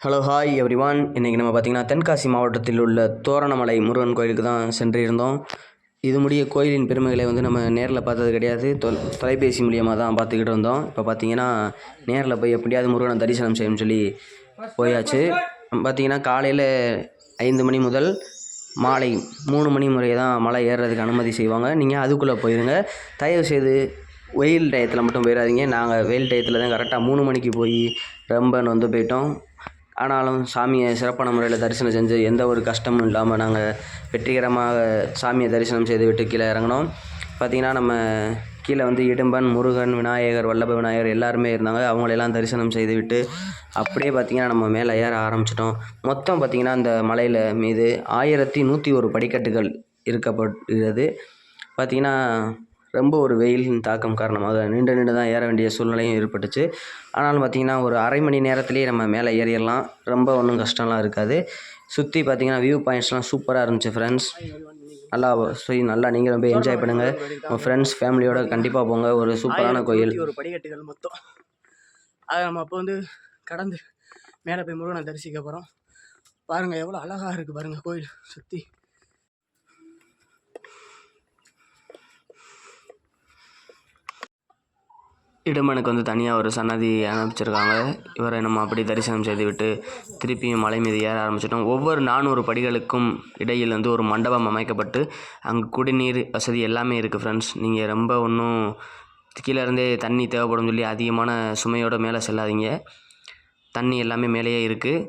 Hello hi everyone. இன்றைக்கி நம்ம பார்த்திங்கன்னா தென்காசி மாவட்டத்தில் உள்ள தோரணமலை முருகன் கோயிலுக்கு தான் சென்றிருந்தோம். இது முடிய கோயிலின் பெருமைகளை நம்ம நேரில் பார்த்தது கிடையாது, தொலைபேசி மூலியமாக தான் பார்த்துக்கிட்டு இருந்தோம். இப்போ பார்த்திங்கன்னா நேரில் போய் எப்படியாவது முருகனை தரிசனம் செய்யணும்னு சொல்லி போயாச்சு. பார்த்திங்கன்னா காலையில் 5 மணி முதல் மாலை 3 மணி முறை தான் மலை ஏறுறதுக்கு அனுமதி செய்வாங்க. நீங்கள் அதுக்குள்ளே போயிடுங்க. தயவுசெய்து வெயில் டயத்தில் மட்டும் போயிடாதீங்க. நாங்கள் வெயில் டயத்தில் தான் கரெக்டாக 3 மணிக்கு போய் ரொம்ப நொந்து போயிட்டோம். ஆனாலும் சாமியை சிறப்பான முறையில் தரிசனம் செஞ்சு எந்த ஒரு கஷ்டமும் இல்லாமல் நாங்கள் வெற்றிகரமாக சாமியை தரிசனம் செய்து விட்டு கீழே இறங்கினோம். பார்த்திங்கன்னா நம்ம கீழே இடும்பன், முருகன், விநாயகர், வல்லப விநாயகர் எல்லாருமே இருந்தாங்க. அவங்களெல்லாம் தரிசனம் செய்து விட்டு அப்படியே பார்த்திங்கன்னா நம்ம மேலே ஏற ஆரம்பிச்சிட்டோம். மொத்தம் பார்த்திங்கன்னா அந்த மலையில் மீது 1101 படிக்கட்டுகள் இருக்கப்படுகிறது. பார்த்திங்கன்னா ரொம்ப ஒரு வெயிலின் தாக்கம் காரணமாக நின்று தான் ஏற வேண்டிய சூழ்நிலையும் ஏற்பட்டுச்சு. ஆனாலும் பார்த்திங்கன்னா ஒரு அரை மணி நேரத்துலேயே நம்ம மேலே ஏறிடலாம். ரொம்ப ஒன்றும் கஷ்டம்லாம் இருக்காது. சுற்றி பார்த்திங்கன்னா வியூ பாயிண்ட்ஸ்லாம் சூப்பராக இருந்துச்சு ஃப்ரெண்ட்ஸ். நல்லா நீங்கள் ரொம்ப என்ஜாய் பண்ணுங்கள். உங்கள் ஃப்ரெண்ட்ஸ் ஃபேமிலியோட கண்டிப்பாக போங்க. ஒரு சூப்பரான கோயில். ஒரு படிக்கட்டுகள் மொத்தம் அதை நம்ம அப்போ கடந்து மேலே போய் முருகனை தரிசிக்க போகிறோம். பாருங்கள் எவ்வளோ அழகாக இருக்குது பாருங்கள் கோயில் சுற்றி. இடும்பனுக்கு தனியாக ஒரு சன்னதி அனுப்பிச்சிருக்காங்க. இவரை நம்ம அப்படி தரிசனம் செய்துவிட்டு திருப்பியும் மலை மீது ஏற ஆரம்பிச்சிட்டோம். ஒவ்வொரு 400 படிகளுக்கும் இடையில் ஒரு மண்டபம் அமைக்கப்பட்டு அங்கே குடிநீர் வசதி எல்லாமே இருக்குது ஃப்ரெண்ட்ஸ். நீங்கள் ரொம்ப ஒன்றும் கீழேருந்தே தண்ணி தேவைப்படும் சொல்லி அதிகமான சுமையோடு மேலே செல்லாதீங்க. தண்ணி எல்லாமே மேலேயே இருக்குது.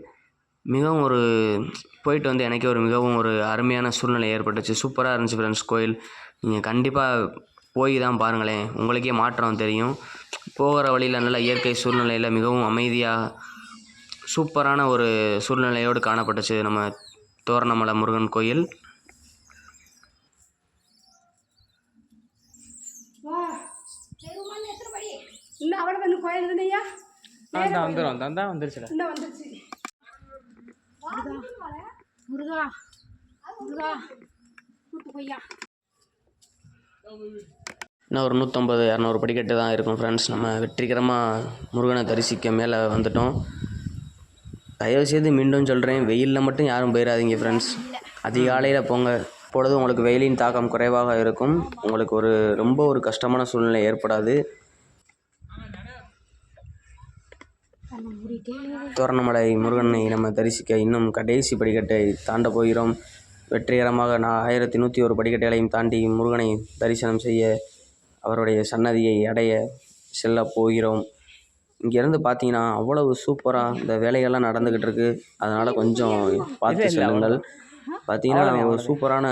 மிகவும் ஒரு போயிட்டு எனக்கே மிகவும் ஒரு அருமையான சூழ்நிலை ஏற்பட்டுச்சு. சூப்பராக இருந்துச்சு ஃப்ரெண்ட்ஸ் கோயில். நீங்கள் கண்டிப்பாக போய் தான் பாருங்களேன், உங்களுக்கே மாற்றம் தெரியும். போகிற வழியில் நல்ல இயற்கை சூழ்நிலையில் மிகவும் அமைதியாக சூப்பரான ஒரு சூழ்நிலையோடு காணப்பட்டுச்சு நம்ம தோரணமலை முருகன் கோயில். இன்னும் ஒரு 150-200 படிக்கட்டு தான் இருக்கும் ஃப்ரெண்ட்ஸ். நம்ம வெற்றிகரமாக முருகனை தரிசிக்க மேலே வந்துட்டோம். தயவுசெய்து மீண்டும் சொல்கிறேன், வெயிலில் மட்டும் யாரும் போயிடாதீங்க ஃப்ரெண்ட்ஸ். அதிகாலையில் போங்க. பொழுது உங்களுக்கு வெயிலின் தாக்கம் குறைவாக இருக்கும். உங்களுக்கு ரொம்ப ஒரு கஷ்டமான சூழ்நிலை ஏற்படாது. தோரணமலை முருகனை நம்ம தரிசிக்க இன்னும் கடைசி படிக்கட்டை தாண்ட போகிறோம். வெற்றிகரமாக 1101 படிக்கட்டுகளையும் தாண்டி முருகனை தரிசனம் செய்ய, அவருடைய சன்னதியை அடைய செல்ல போகிறோம். இங்கேருந்து பார்த்தீங்கன்னா அவ்வளவு சூப்பராக இந்த வேலைகள்லாம் நடந்துக்கிட்டு இருக்குது. அதனால் கொஞ்சம் பார்த்து செல்லுங்கள். பார்த்தீங்கன்னா ஒரு சூப்பரான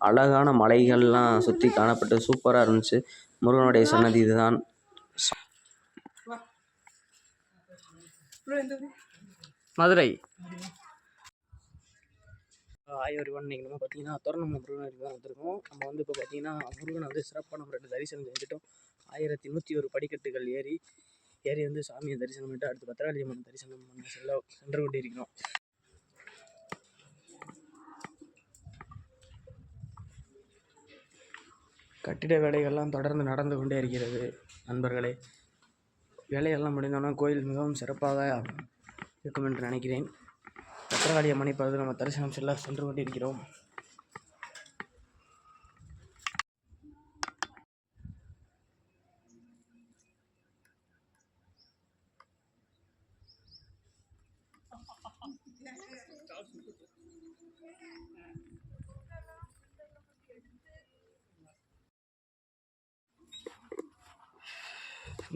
அழகான மலைகள்லாம் சுற்றி காணப்பட்டு சூப்பராக இருந்துச்சு. முருகனுடைய சன்னதி இதுதான். மதுரை. ஆய்வறிவான் இன்றைக்கி நம்ம பார்த்திங்கன்னா தோரணமலை முருகனுக்கு தான் வந்திருக்கோம். நம்ம இப்போ பார்த்திங்கன்னா முருகனை சிறப்பான முறையில் தரிசனம் செஞ்சுட்டோம். 1101 படிக்கட்டுகள் ஏறி சாமியை தரிசனம் பண்ணிட்டு அடுத்து பத்திரகாளி அம்மன் தரிசனம் பண்ண சென்று கொண்டிருக்கிறோம். கட்டிட வேலைகள்லாம் தொடர்ந்து நடந்து கொண்டே இருக்கிறது நண்பர்களே. வேலைகள்லாம் முடிந்தோன்னா கோயில் மிகவும் சிறப்பாக இருக்கும் என்று நினைக்கிறேன். பத்திரகாளி அம்மனை இப்பொழுது நம்ம தரிசனம் சென்று கொண்டிருக்கிறோம்.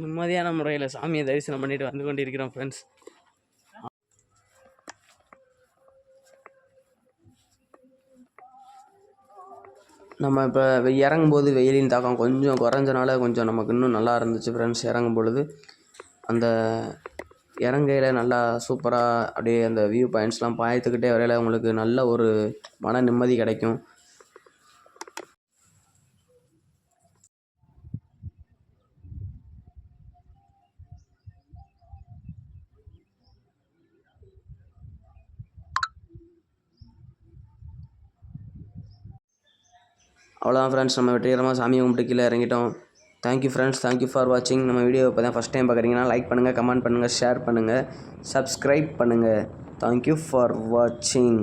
நிம்மதியான முறையில் சாமியை தரிசனம் பண்ணிட்டு வந்து கொண்டிருக்கிறோம் ஃப்ரெண்ட்ஸ். நம்ம இப்போ இறங்கும்போது வெயிலின் தாக்கம் கொஞ்சம் குறைஞ்சனால கொஞ்சம் நமக்கு இன்னும் நல்லா இருந்துச்சு ஃப்ரெண்ட்ஸ். இறங்கும் பொழுது அந்த இறங்கையில் நல்லா சூப்பராக அப்படியே அந்த வியூ பாயிண்ட்ஸ்லாம் பார்த்துக்கிட்டே வரையில் உங்களுக்கு நல்ல ஒரு மன நிம்மதி கிடைக்கும். அவ்வளோதான் ஃப்ரெண்ட்ஸ், நம்ம வெற்றிகரமாக சாமியை கும்பிட்டு கீழே இறங்கிட்டோம். தேங்க்யூ ஃப்ரெண்ட்ஸ், தேங்க்யூ ஃபார் வாட்சிங். நம்ம வீடியோ இப்போ தான் ஃபஸ்ட் டைம் பார்க்குறீங்கன்னா லைக் பண்ணுங்கள், கமெண்ட் பண்ணுங்கள், ஷேர் பண்ணுங்கள், சப்ஸ்கிரைப் பண்ணுங்கள். தேங்க்யூ ஃபார் வாட்சிங்.